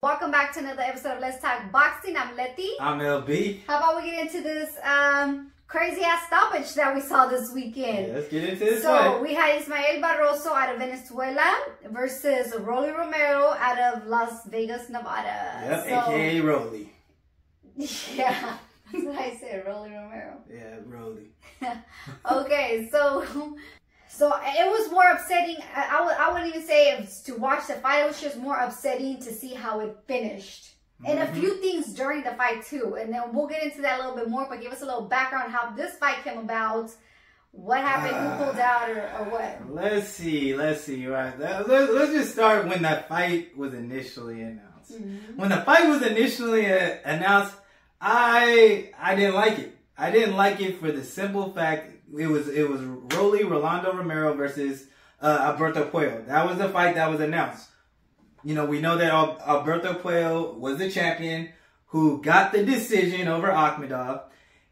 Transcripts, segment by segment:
Welcome back to another episode of Let's Talk Boxing. I'm Leti. I'm LB. How about we get into this crazy ass stoppage that we saw this weekend? Yeah, let's get into this. So we had Ismael Barroso out of Venezuela versus Romero out of Las Vegas, Nevada. Yep, aka Rolly. Yeah, that's what I said, Rolly Romero. Yeah, Rolly. Okay, so it was more upsetting. I wouldn't even say it was to watch the fight. It was just more upsetting to see how it finished. And a few things during the fight too. And then we'll get into that a little bit more, but give us a little background how this fight came about. What happened, who pulled out, or what? Let's see. Right. Let's just start when that fight was initially announced. When the fight was initially announced, I didn't like it. I didn't like it for the simple fact it was Rolando Romero versus Alberto Puello. That was the fight that was announced. You know, we know that Alberto Puello was the champion who got the decision over Akhmedov.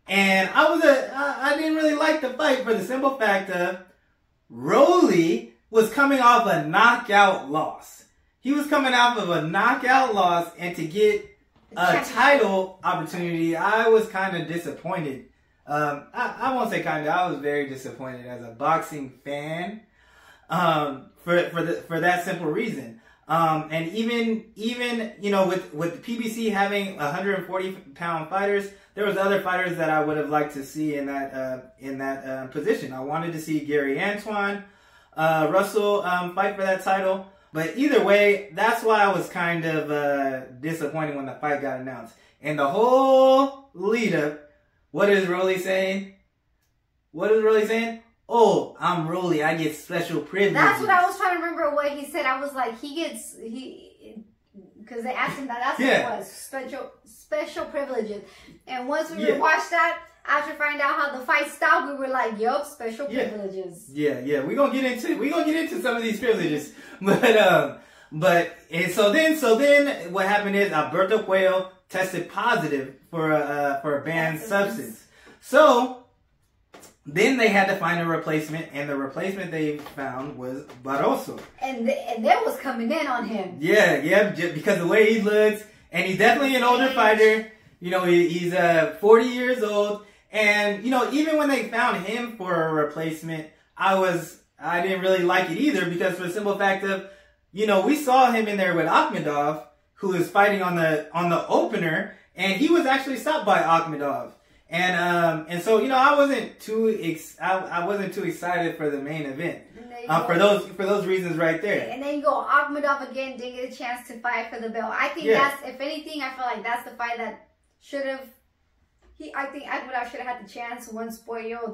And I didn't really like the fight for the simple fact of Rolly was coming off a knockout loss. He was coming off of a knockout loss, and to get a title opportunity, I was kind of disappointed. I won't say kind of. I was very disappointed as a boxing fan for that simple reason. And even you know, with PBC having 140-pound fighters, there was other fighters that I would have liked to see in that position. I wanted to see Gary Antoine Russell fight for that title. But either way, that's why I was kind of disappointed when the fight got announced. And the whole lead up, what is Rolly saying? Oh, I'm Rolly. I get special privileges. That's what I was trying to remember what he said. I was like, because they asked him that. That's what it was. Special privileges. And once we watched that, after finding out how the fight stopped, we were like, yup, special privileges. Yeah. We're gonna get into some of these privileges. So then what happened is Alberto Puello tested positive for a banned substance. So then they had to find a replacement, and the replacement they found was Barroso. And that was coming in on him. Yeah, because the way he looks, and he's definitely an older fighter. You know, he's 40 years old, and you know, even when they found him for a replacement, I didn't really like it either, because for the simple fact of, you know, we saw him in there with Akhmedov, who was fighting on the opener, and he was actually stopped by Akhmedov. And so, you know, I wasn't too excited for the main event. For those reasons right there. And then you go Akhmedov again, didn't get a chance to fight for the belt. I think that's, if anything, I feel like that's the fight that should have. I think Akhmedov should have had the chance once Puello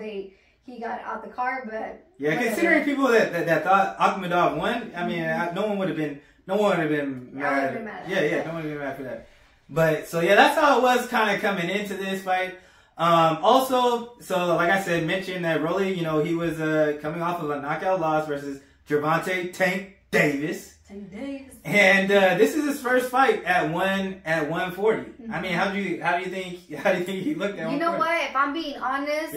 he got out the car, but considering people that thought Akhmedov won, I mean, no one would have been mad. No one would have been mad for that. But so that's how it was kind of coming into this fight. Also, so like I said, mentioned that Rolly, you know, he was coming off of a knockout loss versus Gervonta Tank Davis. And this is his first fight at 140. I mean, how do you think he looked at 140? You know what? If I'm being honest,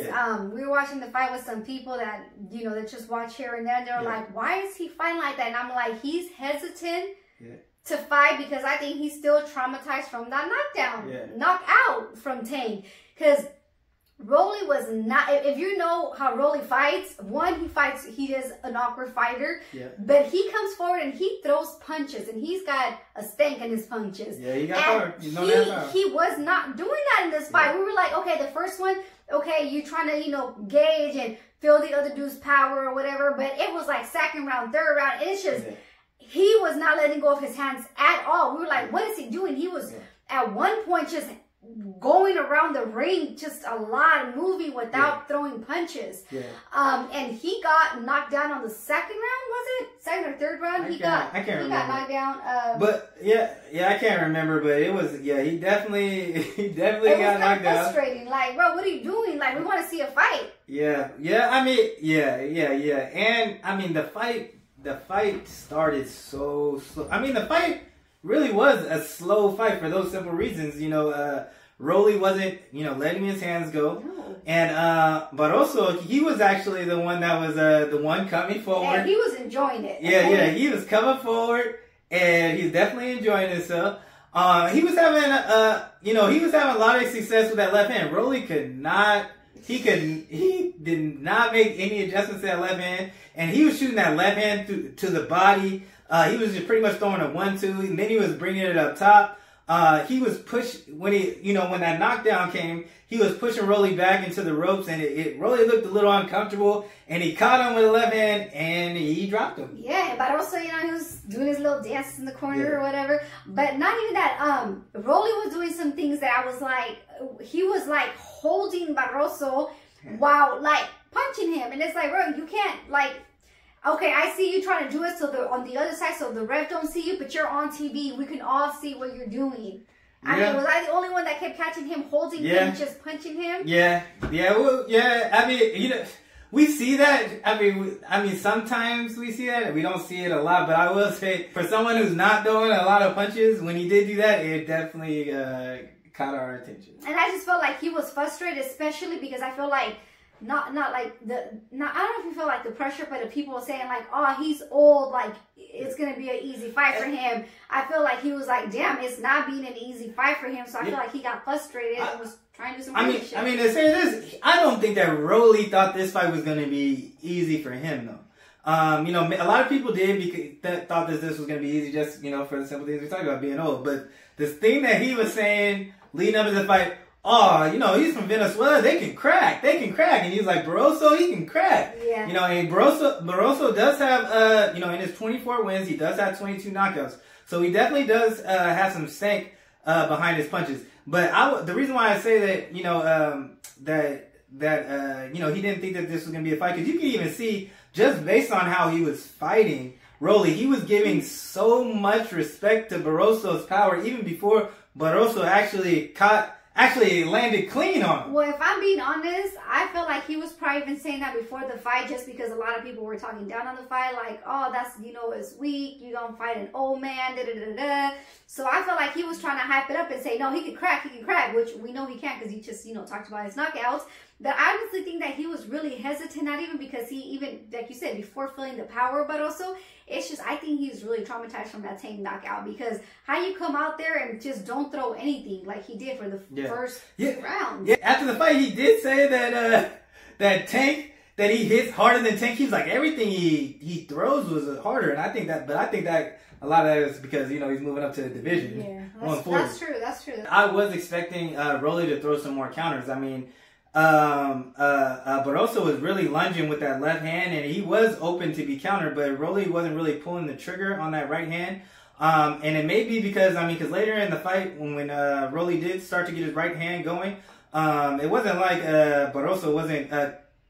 we were watching the fight with some people that, you know, that just watch here and there, and they're like, why is he fighting like that? And I'm like, he's hesitant to fight because I think he's still traumatized from that knockout from Tank. Because Rolly was not, if you know how Rolly fights, he is an awkward fighter, but he comes forward and he throws punches, and he's got a stank in his punches. Yeah, he got power. He was not doing that in this fight. We were like, okay, the first one, okay, you're trying to, you know, gauge and feel the other dude's power or whatever, but it was like second round, third round, it's just, he was not letting go of his hands at all. We were like, what is he doing? He was at one point just going around the ring, just a lot, moving without throwing punches. And he got knocked down on the second round, was it? Second or third round? He got knocked down. But I can't remember, but it was he definitely got knocked down. Frustrating, like, bro, what are you doing? Like, we want to see a fight. I mean, and I mean the fight started so slow. I mean, the fight really was a slow fight for those simple reasons. You know, Rolly wasn't, you know, letting his hands go. No. And, but also, he was actually the one that was the one coming forward. And he was enjoying it. Yeah, he was coming forward, and he's definitely enjoying himself. He was having, he was having a lot of success with that left hand. Rolly could not, he did not make any adjustments to that left hand. And he was shooting that left hand to the body. He was just pretty much throwing a 1-2, and then he was bringing it up top. He was when that knockdown came, he was pushing Rolly back into the ropes, and Rolly looked a little uncomfortable, and he caught him with a left hand, and he dropped him. Yeah, but also, he was doing his little dance in the corner or whatever. But not even that, Rolly was doing some things that I was like, he was like holding Barroso while like punching him, and it's like, bro, you can't like. Okay, I see you trying to do it on the other side so the ref don't see you, but you're on TV. We can all see what you're doing. I mean, was I the only one that kept catching him, holding him, just punching him? Yeah. Well, yeah. I mean, we see that. I mean, sometimes we see that. We don't see it a lot, but I will say, for someone who's not throwing a lot of punches, when he did do that, it definitely caught our attention. And I just felt like he was frustrated, especially because I feel like, I don't know if you feel like the pressure, but the people were saying like, oh, he's old, like it's gonna be an easy fight for him. I feel like he was like, damn, it's not being an easy fight for him. So I feel like he got frustrated and was trying to do some shit. I mean, to say this, I don't think that Rolly thought this fight was gonna be easy for him though. A lot of people did because thought that this was gonna be easy just for the simple things we talked about being old. But this thing that he was saying leading up to the fight. Oh, he's from Venezuela. They can crack. And he's like, Barroso, he can crack. Yeah. And Barroso does have, in his 24 wins, he does have 22 knockouts. So he definitely does have some stank behind his punches. But the reason why I say that, he didn't think that this was going to be a fight, because you can even see, just based on how he was fighting Rolly, he was giving so much respect to Barroso's power, even before Barroso actually landed clean on him. Well, if I'm being honest, I feel like he was probably even saying that before the fight, just because a lot of people were talking down on the fight, like, oh, that's, it's weak, you don't fight an old man, da-da-da-da. So I felt like he was trying to hype it up and say, no, he can crack, which we know he can't, because he just, talked about his knockouts. But I honestly think that he was really hesitant, not even because he even, like you said, before feeling the power of Barroso, it's just, I think he's really traumatized from that Tank knockout, because how you come out there and just don't throw anything like he did for the first round. Yeah, after the fight, he did say that that Tank, that he hits harder than Tank. He was like, everything he throws was harder, and I think that a lot of that is because, he's moving up to the division. Yeah, that's true. I was expecting Rolly to throw some more counters. I mean, Barroso was really lunging with that left hand, and he was open to be countered, but Rolly wasn't really pulling the trigger on that right hand. And it may be because, because later in the fight, when Rolly did start to get his right hand going, it wasn't like Barroso wasn't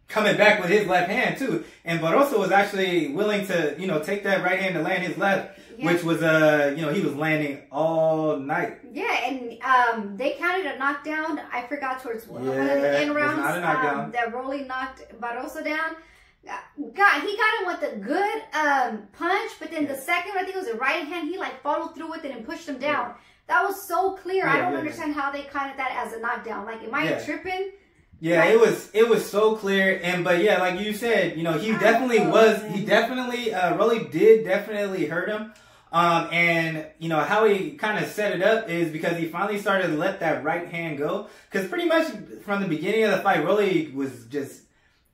coming back with his left hand too. And Barroso was actually willing to, take that right hand to land his left, which was, he was landing all night. Yeah, and they counted a knockdown. I forgot towards one of the end rounds that Rolly knocked Barroso down. He got him with a good punch, but then the second, I think it was a right hand, he like followed through with it and pushed him down. That was so clear. I don't understand how they counted that as a knockdown. Like, am I tripping? Yeah, like, it was so clear. But yeah, like you said, he definitely Rolly did definitely hurt him. And how he kind of set it up is because he finally started to let that right hand go. Because pretty much from the beginning of the fight, Rolly was just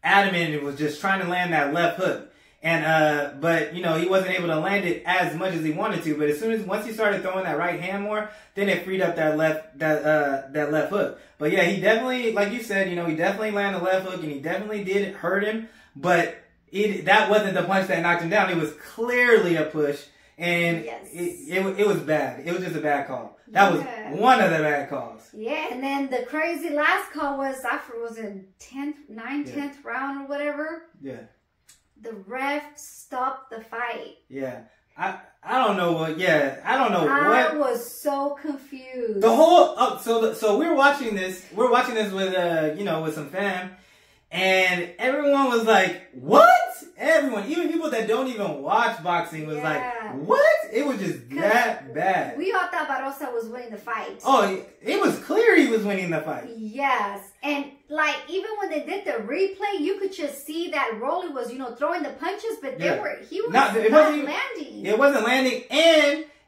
adamant and was just trying to land that left hook. And but he wasn't able to land it as much as he wanted to. But once he started throwing that right hand more, then it freed up that left hook. But yeah, he definitely, like you said, he definitely landed the left hook, and he definitely did hurt him. But that wasn't the punch that knocked him down. It was clearly a push. And it was bad. It was just a bad call. That was one of the bad calls. Yeah, and then the crazy last call was after, was it 10th round or whatever? Yeah. The ref stopped the fight. Yeah. I don't know what. Yeah, I don't know what. I was so confused. The whole so we're watching this. We're watching this with with some fam, and everyone was like, "What?" Everyone, even people that don't even watch boxing, was like, "What?" It was just that bad. We all thought Barroso was winning the fight. Oh, it was clear he was winning the fight. Yes, and like even when they did the replay, you could just see that Rolly was, throwing the punches, but he was not landing. It wasn't landing,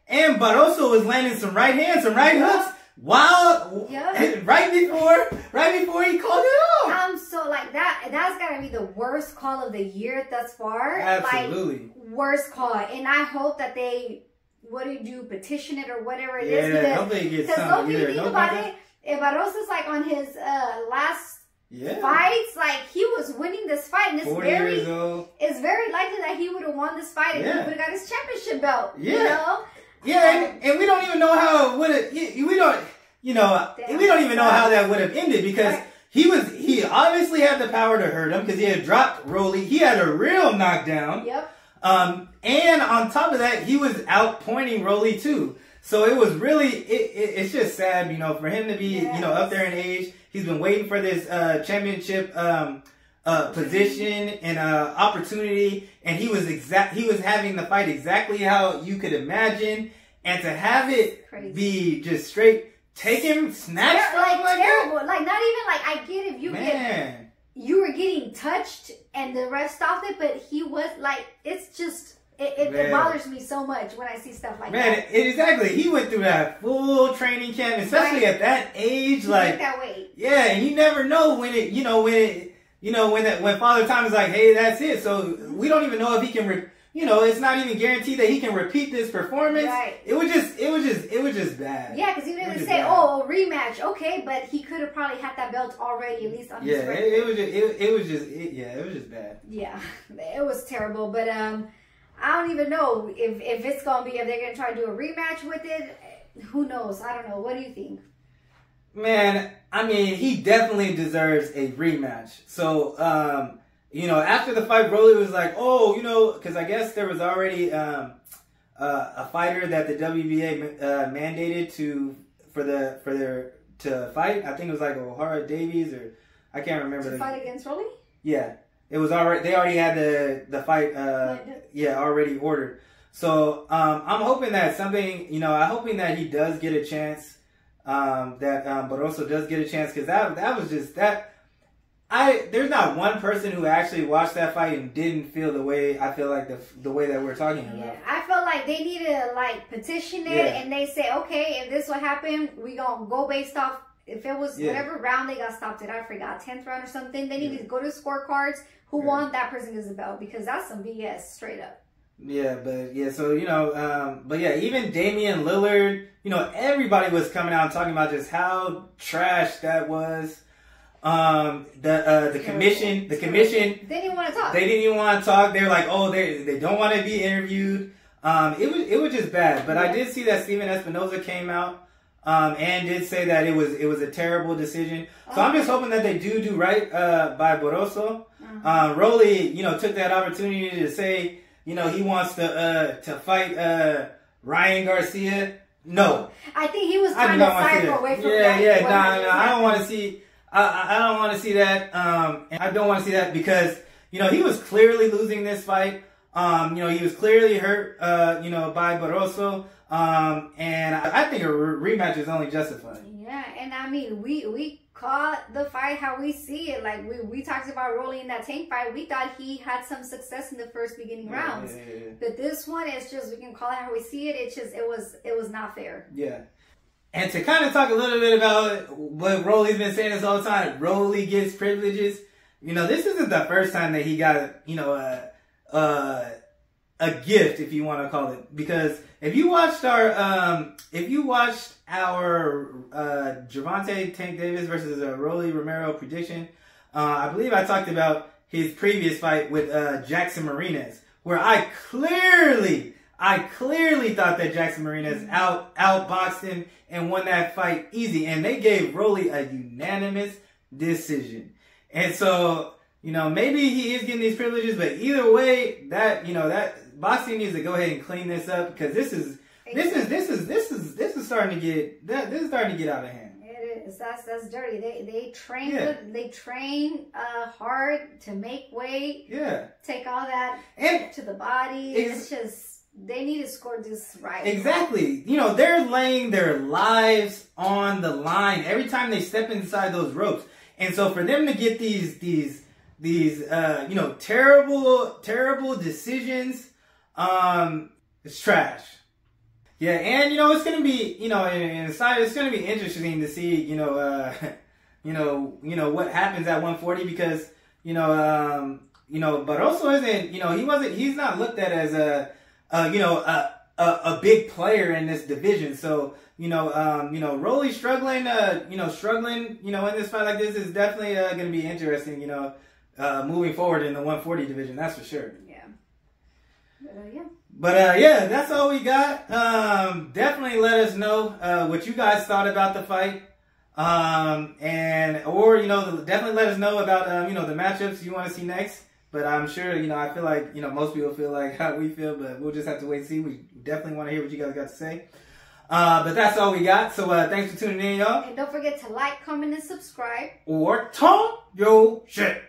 and Barroso was landing some right hands, some right hooks. Wow! Yep. Right before he called it off. So like that's gotta be the worst call of the year thus far. Absolutely. Like, worst call, and I hope that they petition it or whatever it is. Yeah, I hope they get something. Because if you think about it, if Barroso's like on his last fights, like he was winning this fight, and it's 40 years old. It's very likely that he would have won this fight if he would have got his championship belt. Yeah. You know? Yeah, and we don't even know how it would have. We don't even know how that would have ended because he obviously had the power to hurt him because he had dropped Rolly. He had a real knockdown. Yep. And on top of that, he was outpointing Rolly too. So it was really, it's just sad, for him to be, up there in age. He's been waiting for this championship position and opportunity, and he was having the fight exactly how you could imagine, and to have it be just straight taken, snatched from like terrible, like not even like I get if you were getting touched and the ref stopped it, but he was like, it's just. It bothers me so much when I see stuff like that. Exactly. He went through that full training camp, especially at that age. Like that weight. Yeah, and you never know when Father Time is like, hey, that's it. So we don't even know if he can. It's not even guaranteed that he can repeat this performance. Right. It was just bad. Yeah, because even if they say, a rematch, okay, but he could have probably had that belt already, at least on his record. It was just bad. Yeah, it was terrible, but I don't even know if it's gonna be, if they're gonna try to do a rematch with it. Who knows? I don't know. What do you think? Man, I mean, he definitely deserves a rematch. So, after the fight, Rolly was like, because I guess there was already a fighter that the WBA mandated to fight. I think it was like O'Hara Davies, or I can't remember. To fight against Rolly? Yeah. It was already. They already had the fight. Already ordered. So I'm hoping that I'm hoping that he does get a chance. That Barroso does get a chance, because that was just that. There's not one person who actually watched that fight and didn't feel the way I feel like the way that we're talking about. Yeah, I felt like they need to petition it, and they say, okay, if this will happen, we gonna go based off. If it was whatever round they got stopped at, I forgot, 10th round or something, they need to go to scorecards. Who won, that person gets the belt, because that's some BS straight up. Yeah, so even Damian Lillard, everybody was coming out and talking about just how trash that was. The commission they didn't even want to talk. They didn't even want to talk. They were like, they don't want to be interviewed. It was just bad. But I did see that Steven Espinoza came out. And did say that it was a terrible decision. So I'm just hoping that they do right by Barroso. Rolly, took that opportunity to say, he wants to fight Ryan Garcia. No, I think he was trying to cycle away from that. I don't want to see. I don't want to see that. And I don't want to see that because he was clearly losing this fight. He was clearly hurt. By Barroso. And I think a rematch is only justified. Yeah, and I mean, we call the fight how we see it. Like we talked about Rolly in that Tank fight. We thought he had some success in the first beginning rounds. Yeah. But this one, it's just, we can call it how we see it. It's just, it was not fair. Yeah. And to kind of talk a little bit about what Rolly's been saying this whole time, Rolly gets privileges. This isn't the first time that he got, a gift, if you want to call it, because if you watched our Gervonta Tank Davis versus Rolly Romero prediction, I believe I talked about his previous fight with Jackson Mariñez, where I clearly thought that Jackson Mariñez outboxed him and won that fight easy, and they gave Rolly a unanimous decision. And so, maybe he is getting these privileges, but either way, that boxing needs to go ahead and clean this up, because this is starting to get out of hand. It is. That's dirty. They train good. They train hard to make weight. Yeah. Take all that to the body. It's just, they need to score this right. Exactly. They're laying their lives on the line every time they step inside those ropes. And so for them to get these terrible decisions, it's trash. Yeah, and you know it's gonna be, you know, inside it's gonna be interesting to see, you know, what happens at 140 because Barroso isn't, he's not looked at as a big player in this division. So Rolly struggling, in this fight like this is definitely gonna be interesting, moving forward in the 140 division. That's for sure. Yeah. But yeah, that's all we got. Definitely let us know what you guys thought about the fight. Definitely let us know about the matchups you want to see next. But I'm sure, I feel like, most people feel like how we feel, but we'll just have to wait and see. We definitely want to hear what you guys got to say. But that's all we got. So thanks for tuning in, y'all. And don't forget to like, comment, and subscribe. Or talk your shit.